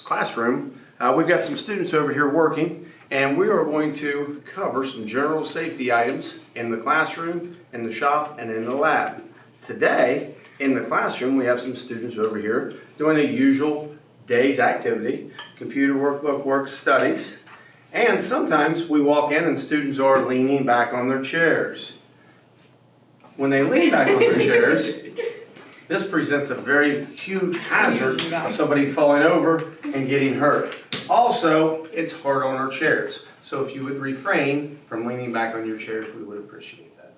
classroom, we've got some students over here working, and we are going to cover some general safety items in the classroom, in the shop, and in the lab. Today, in the classroom, we have some students over here doing the usual day's activity, computer workbook work studies, and sometimes we walk in and students are leaning back on their chairs. When they lean back on their chairs, this presents a very huge hazard of somebody falling over and getting hurt. Also, it's hard on our chairs. So if you would refrain from leaning back on your chairs, we would appreciate that.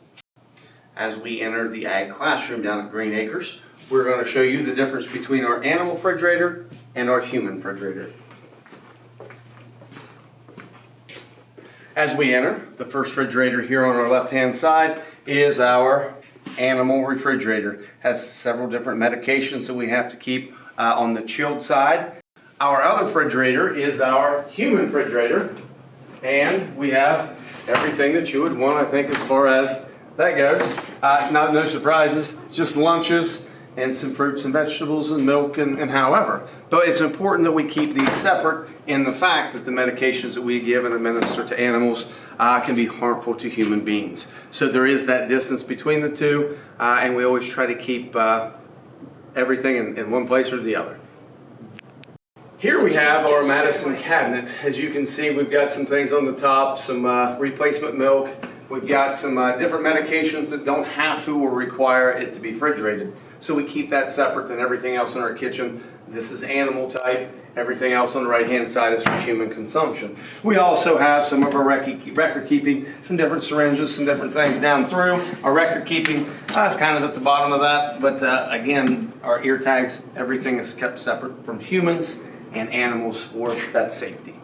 As we enter the ag classroom down at Green Acres, we're going to show you the difference between our animal refrigerator and our human refrigerator. As we enter, the first refrigerator here on our left-hand side is our animal refrigerator. Has several different medications that we have to keep on the chilled side. Our other refrigerator is our human refrigerator, and we have everything that you would want, I think, as far as that goes. No surprises, just lunches and some fruits and vegetables and milk and however. But it's important that we keep these separate in the fact that the medications that we give and administer to animals can be harmful to human beings. So there is that distance between the two, and we always try to keep everything in one place or the other. Here we have our Madison cabinet. As you can see, we've got some things on the top, some replacement milk. We've got some different medications that don't have to or require it to be refrigerated. So we keep that separate than everything else in our kitchen. This is animal type. Everything else on the right-hand side is for human consumption. We also have some of our record keeping, some different syringes, some different things down through. Our record keeping is kind of at the bottom of that. But again, our ear tags, everything is kept separate from humans and animals for that safety.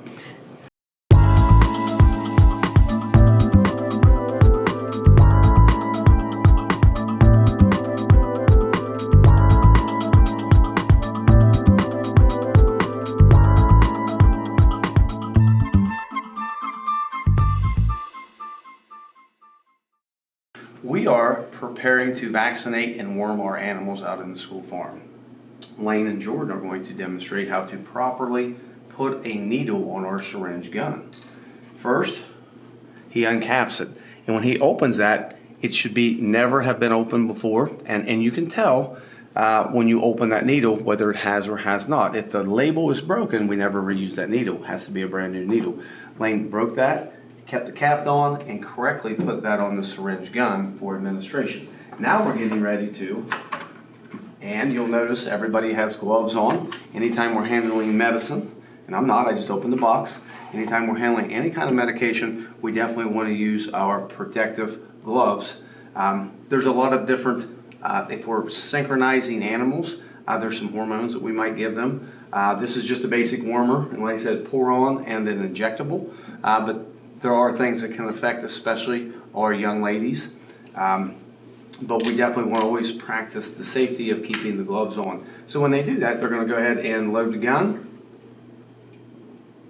We are preparing to vaccinate and worm our animals out in the school farm. Lane and Jordan are going to demonstrate how to properly put a needle on our syringe gun. First, he uncaps it, and when he opens that, it should be never have been opened before, and you can tell when you open that needle whether it has or has not. If the label is broken, we never reuse that needle. It has to be a brand new needle. Lane broke that, kept the cap on, and correctly put that on the syringe gun for administration. Now we're getting ready to, and you'll notice everybody has gloves on. Anytime we're handling medicine, and I'm not, I just opened the box. Anytime we're handling any kind of medication, we definitely want to use our protective gloves. There's a lot of different, if we're synchronizing animals, there's some hormones that we might give them. This is just a basic warmer, and like I said, pour on and then injectable. But there are things that can affect especially our young ladies. But we definitely want to always practice the safety of keeping the gloves on. So when they do that, they're going to go ahead and load the gun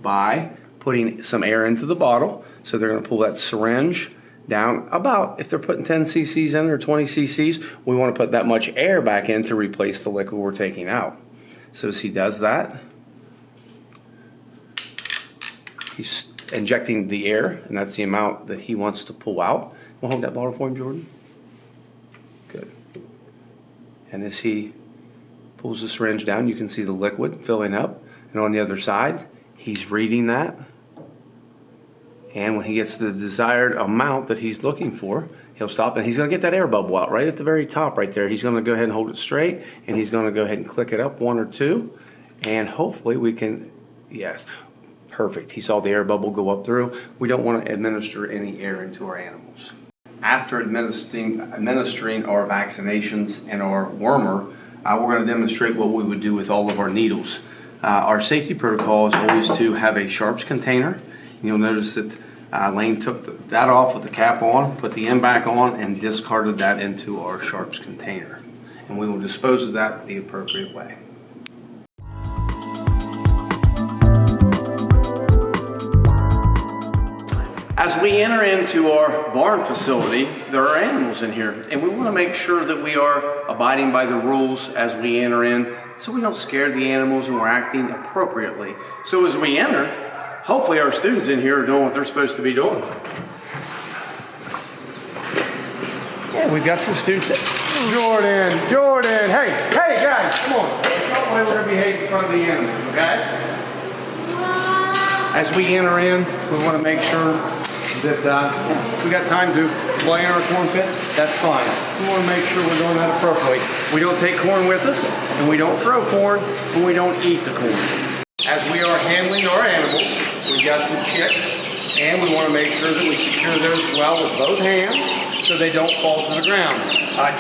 by putting some air into the bottle. So they're going to pull that syringe down about, if they're putting 10 cc's in or 20 cc's, we want to put that much air back in to replace the liquid we're taking out. So as he does that, he's injecting the air, and that's the amount that he wants to pull out. We'll hold that bottle for him, Jordan. Good. And as he pulls the syringe down, you can see the liquid filling up. And on the other side, he's reading that. And when he gets the desired amount that he's looking for, he'll stop, and he's going to get that air bubble out right at the very top right there. He's going to go ahead and hold it straight, and he's going to go ahead and click it up one or two. And hopefully we can, yes, perfect. He saw the air bubble go up through. We don't want to administer any air into our animals. After administering our vaccinations and our wormer, we're going to demonstrate what we would do with all of our needles. Our safety protocol is always to have a sharps container. You'll notice that Lane took that off with the cap on, put the end back on, and discarded that into our sharps container. And we will dispose of that the appropriate way. As we enter into our barn facility, there are animals in here, and we want to make sure that we are abiding by the rules as we enter in so we don't scare the animals and we're acting appropriately. So as we enter, hopefully our students in here are doing what they're supposed to be doing. Yeah, we've got some students that, Jordan, hey guys, come on. That's not the way we're going to behave in front of the animals, okay? As we enter in, we want to make sure that we got time to play in our corn pit. That's fine. We want to make sure we're doing that appropriately. We don't take corn with us, and we don't throw corn, and we don't eat the corn. As we are handling our animals, we've got some chicks, and we want to make sure that we secure those well with both hands so they don't fall to the ground.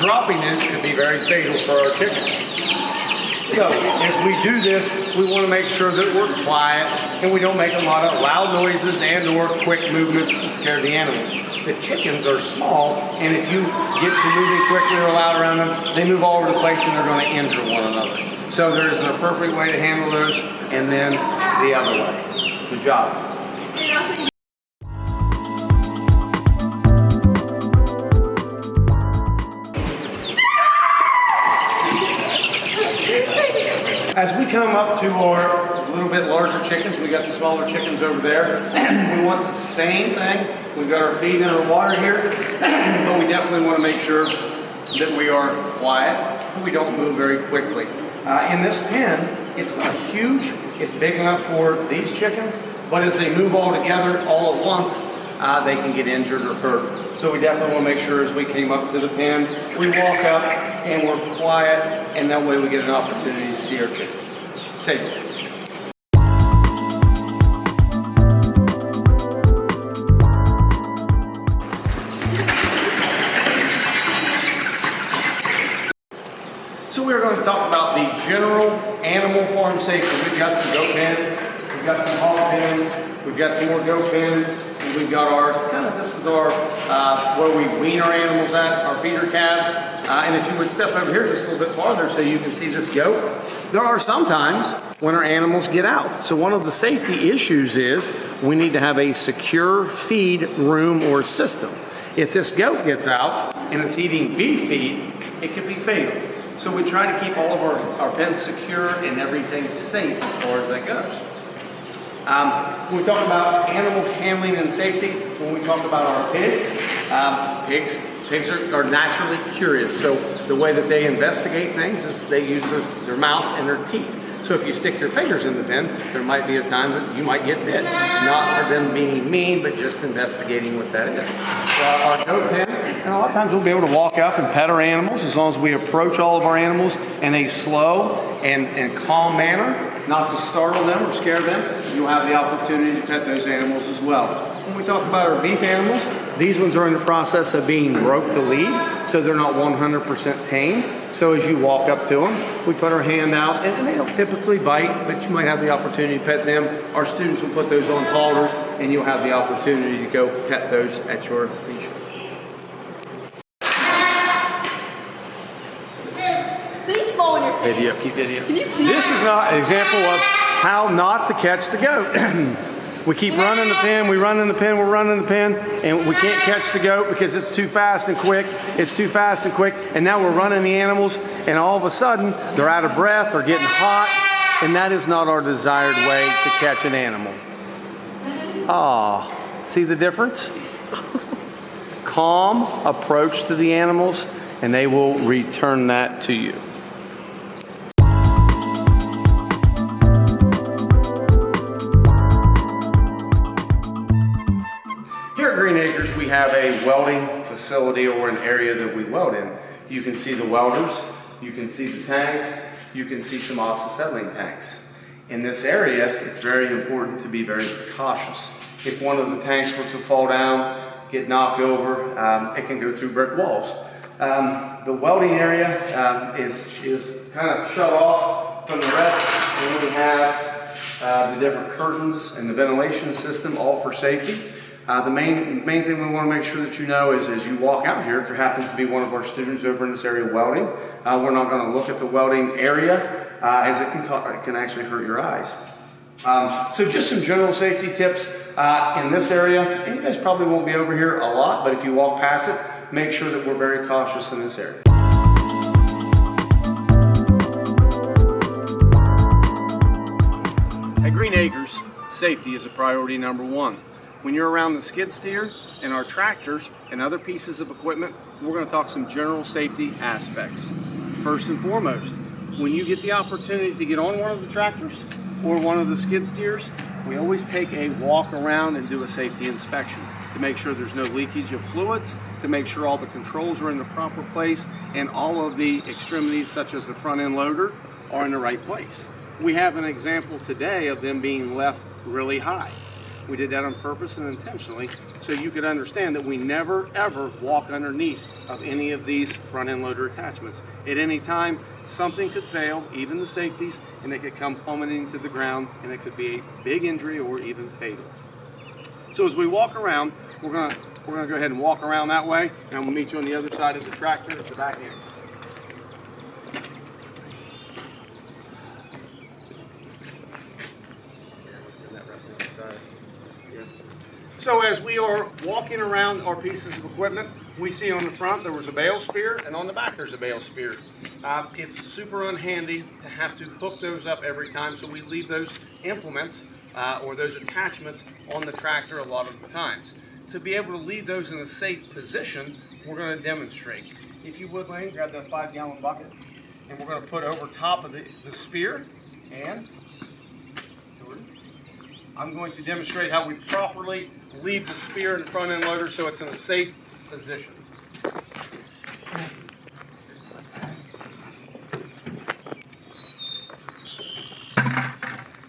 Dropping this could be very fatal for our chickens. So as we do this, we want to make sure that we're quiet and we don't make a lot of loud noises and or quick movements to scare the animals. The chickens are small, and if you get to moving quickly or loud around them, they move all over the place and they're going to injure one another. So there is an appropriate way to handle those, and then the other way. Good job. As we come up to our little bit larger chickens, we got the smaller chickens over there. We want the same thing. We've got our feed and our water here, but we definitely want to make sure that we are quiet and we don't move very quickly. In this pen, it's not huge. It's big enough for these chickens, but as they move all together all at once, they can get injured or hurt. So we definitely want to make sure as we came up to the pen, we walk up and we're quiet, and that way we get an opportunity to see our chickens. Safety. So we're going to talk about the general animal farm safety. We've got some goat pens, we've got some hog pens, we've got some more goat pens, and we've got our, this is our, where we wean our animals at, our feeder calves. And if you would step over here just a little bit farther so you can see this goat, there are some times when our animals get out. So one of the safety issues is we need to have a secure feed room or system. If this goat gets out and it's eating beef feed, it could be fatal. So we try to keep all of our pens secure and everything safe as far as that goes. When we talk about animal handling and safety, when we talk about our pigs, pigs are naturally curious. So the way that they investigate things is they use their mouth and their teeth. So if you stick your fingers in the pen, there might be a time that you might get bit. Not for them being mean, but just investigating what that is. Our goat pen, and a lot of times we'll be able to walk up and pet our animals as long as we approach all of our animals in a slow and calm manner, not to startle them or scare them. You'll have the opportunity to pet those animals as well. When we talk about our beef animals, these ones are in the process of being broke to lead, so they're not 100% tame. So as you walk up to them, we put our hand out, and they don't typically bite, but you might have the opportunity to pet them. Our students will put those on halters, and you'll have the opportunity to go pet those at your leisure. Please fall in your face. Video, keep video. This is not an example of how not to catch the goat. We keep running the pen, we run in the pen, we're running the pen, and we can't catch the goat because it's too fast and quick. It's too fast and quick, and now we're running the animals, and all of a sudden, they're out of breath, they're getting hot, and that is not our desired way to catch an animal. See the difference? Calm approach to the animals, and they will return that to you. Green Acres, we have a welding facility or an area that we weld in. You can see the welders, you can see the tanks, you can see some oxyacetylene tanks. In this area, it's very important to be very cautious. If one of the tanks were to fall down, get knocked over, it can go through brick walls. The welding area is kind of shut off from the rest, and we have the different curtains and the ventilation system, all for safety. The main thing we want to make sure that you know is as you walk out here, if there happens to be one of our students over in this area welding, we're not going to look at the welding area as it can actually hurt your eyes. So just some general safety tips in this area. And you guys probably won't be over here a lot, but if you walk past it, make sure that we're very cautious in this area. acres, safety is a priority number one. When you're around the skid steer and our tractors and other pieces of equipment, we're going to talk some general safety aspects. First and foremost, when you get the opportunity to get on one of the tractors or one of the skid steers, we always take a walk around and do a safety inspection to make sure there's no leakage of fluids, to make sure all the controls are in the proper place and all of the extremities such as the front end loader are in the right place. We have an example today of them being left really high. We did that on purpose and intentionally so you could understand that we never ever walk underneath of any of these front end loader attachments. At any time, something could fail, even the safeties, and they could come plummeting to the ground and it could be a big injury or even fatal. So as we walk around, we're gonna go ahead and walk around that way, and we'll meet you on the other side of the tractor at the back end. So as we are walking around our pieces of equipment, we see on the front there was a bale spear, and on the back there's a bale spear. It's super unhandy to have to hook those up every time, so we leave those implements or those attachments on the tractor a lot of the times. To be able to leave those in a safe position, we're going to demonstrate. If you would, Lane, grab that 5-gallon bucket, and we're going to put over top of the spear, and Jordan, I'm going to demonstrate how we properly leave the spear in the front end loader so it's in a safe position.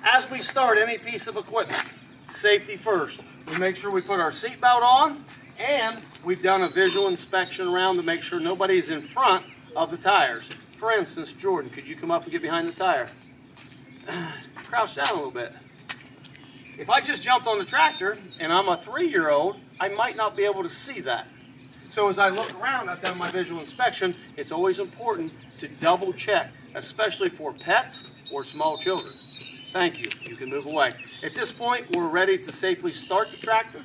As we start any piece of equipment, safety first. We make sure we put our seatbelt on, and we've done a visual inspection around to make sure nobody's in front of the tires. For instance, Jordan, could you come up and get behind the tire? Crouch down a little bit. If I just jumped on the tractor and I'm a 3-year-old, I might not be able to see that. So as I look around, I've done my visual inspection. It's always important to double check, especially for pets or small children. Thank you. You can move away. At this point, we're ready to safely start the tractor.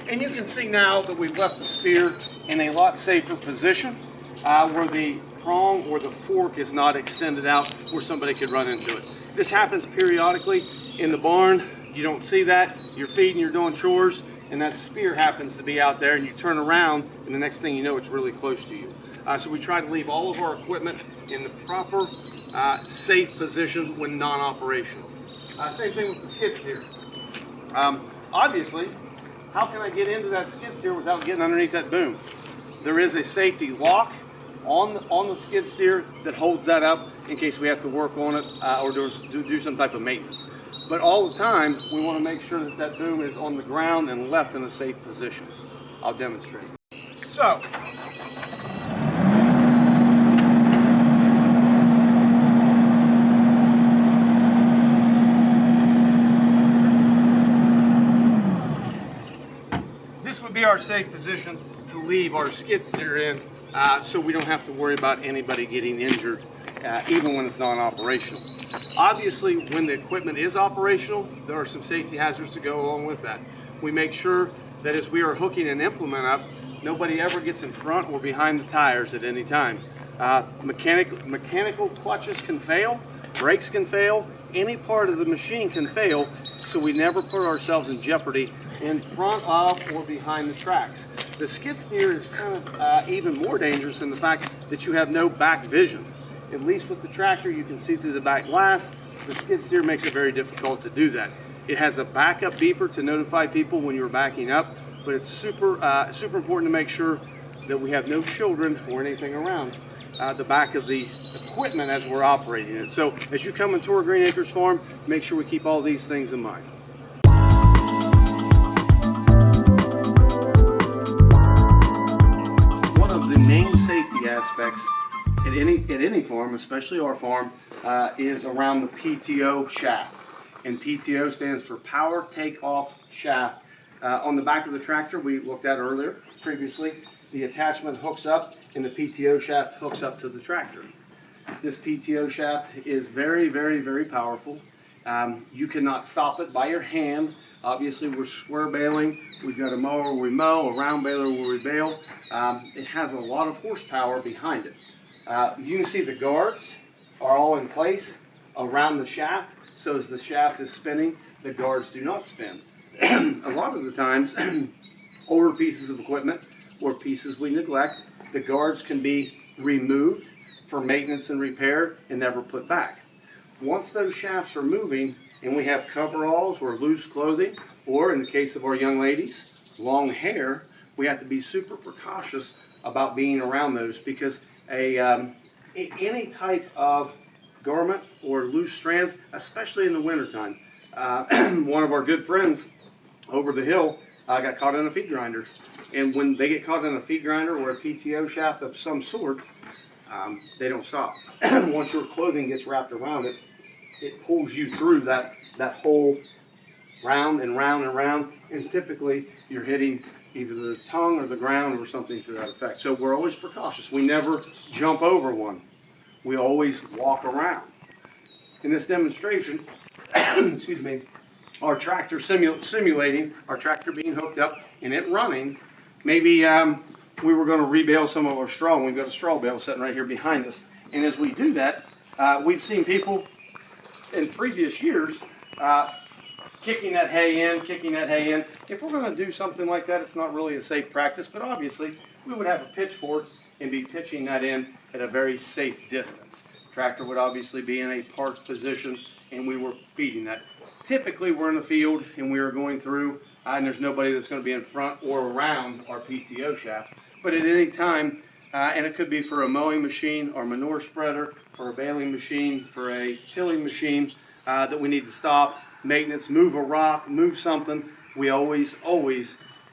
And you can see now that we've left the spear in a lot safer position where the prong or the fork is not extended out where somebody could run into it. This happens periodically in the barn. You don't see that. You're feeding, you're doing chores, and that spear happens to be out there, and you turn around, and the next thing you know, it's really close to you. So we try to leave all of our equipment in the proper, safe position when non-operational. Same thing with the skid steer. Obviously, how can I get into that skid steer without getting underneath that boom? There is a safety lock on the skid steer that holds that up in case we have to work on it or do some type of maintenance. But all the time, we want to make sure that that boom is on the ground and left in a safe position. I'll demonstrate. So, this would be our safe position to leave our skid steer in so we don't have to worry about anybody getting injured even when it's non-operational. Obviously, when the equipment is operational, there are some safety hazards to go along with that. We make sure that as we are hooking an implement up, nobody ever gets in front or behind the tires at any time. Mechanical clutches can fail, brakes can fail, any part of the machine can fail, so we never put ourselves in jeopardy in front of or behind the tracks. The skid steer is kind of even more dangerous in the fact that you have no back vision. At least with the tractor, you can see through the back glass. The skid steer makes it very difficult to do that. It has a backup beeper to notify people when you're backing up, but it's super important to make sure that we have no children or anything around the back of the equipment as we're operating it. So as you come into our Green Acres Farm, make sure we keep all these things in mind. One of the main safety aspects at any farm, especially our farm, is around the PTO shaft. And PTO stands for Power Takeoff Shaft. On the back of the tractor we looked at previously, the attachment hooks up and the PTO shaft hooks up to the tractor. This PTO shaft is very, very, very powerful. You cannot stop it by your hand. Obviously, we're square baling. We've got a mower where we mow, a round baler where we bale. It has a lot of horsepower behind it. You can see the guards are all in place around the shaft. So as the shaft is spinning, the guards do not spin. A lot of the times, older pieces of equipment or pieces we neglect, the guards can be removed for maintenance and repair and never put back. Once those shafts are moving and we have coveralls or loose clothing, or in the case of our young ladies, long hair, we have to be super precautious about being around those, because any type of garment or loose strands, especially in the wintertime. One of our good friends over the hill got caught in a feed grinder. And when they get caught in a feed grinder or a PTO shaft of some sort, they don't stop. Once your clothing gets wrapped around it, it pulls you through that whole round and round and round, and typically you're hitting either the tongue or the ground or something to that effect. So we're always precautious. We never jump over one. We always walk around. In this demonstration, excuse me, our tractor simulating, our tractor being hooked up and it running, maybe we were going to rebale some of our straw, and we've got a straw bale sitting right here behind us. And as we do that, we've seen people in previous years kicking that hay in. If we're going to do something like that, it's not really a safe practice, but obviously we would have a pitchfork and be pitching that in at a very safe distance. Tractor would obviously be in a parked position, and we were feeding that. Typically we're in the field and we are going through, and there's nobody that's going to be in front or around our PTO shaft, but at any time, and it could be for a mowing machine or manure spreader, for a baling machine, for a tilling machine, that we need to stop, maintenance, move a rock, move something, we always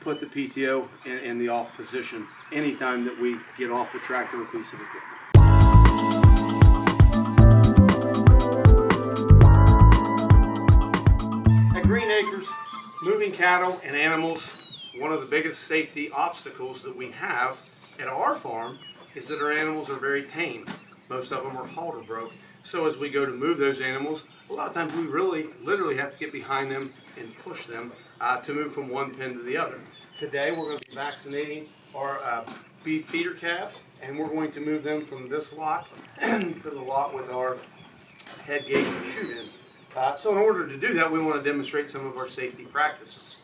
put the PTO in the off position anytime that we get off the tractor or piece of equipment. At Green Acres, moving cattle and animals, one of the biggest safety obstacles that we have at our farm is that our animals are very tame. Most of them are halter broke. So as we go to move those animals, a lot of times we really literally have to get behind them and push them to move from one pen to the other. Today we're going to be vaccinating our beef feeder calves, and we're going to move them from this lot to the lot with our head gate and chute in. So in order to do that, we want to demonstrate some of our safety practices.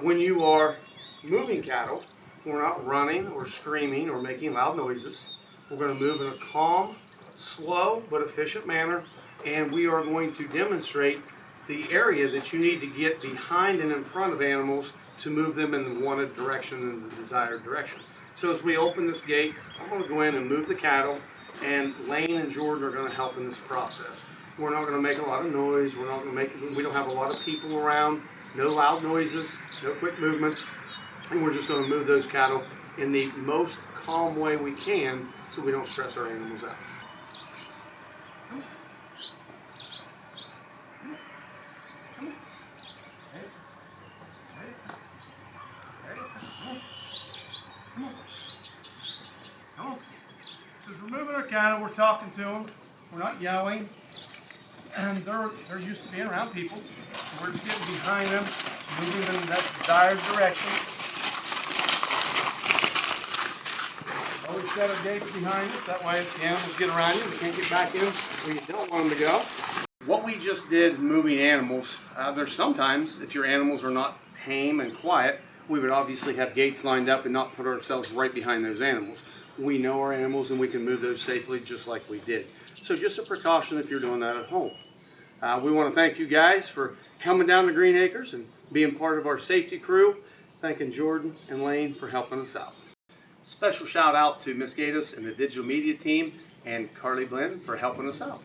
When you are moving cattle, we're not running or screaming or making loud noises. We're going to move in a calm, slow, but efficient manner, and we are going to demonstrate the area that you need to get behind and in front of animals to move them in the wanted direction and the desired direction. So as we open this gate, I'm going to go in and move the cattle, and Lane and Jordan are going to help in this process. We're not going to make a lot of noise. We don't have a lot of people around. No loud noises, no quick movements, and we're just going to move those cattle in the most calm way we can so we don't stress our animals out. Come on. So as we're moving our cattle, we're talking to them. We're not yelling. And they're used to being around people. We're just getting behind them, moving them in that desired direction. Always set our gates behind us. That way if the animals get around you, they can't get back in where you don't want them to go. What we just did moving animals, there's sometimes, if your animals are not tame and quiet, we would obviously have gates lined up and not put ourselves right behind those animals. We know our animals and we can move those safely just like we did. So just a precaution if you're doing that at home. We want to thank you guys for coming down to Green Acres and being part of our safety crew. Thanking Jordan and Lane for helping us out. Special shout out to Miss Gatus and the digital media team and Carly Blinn for helping us out.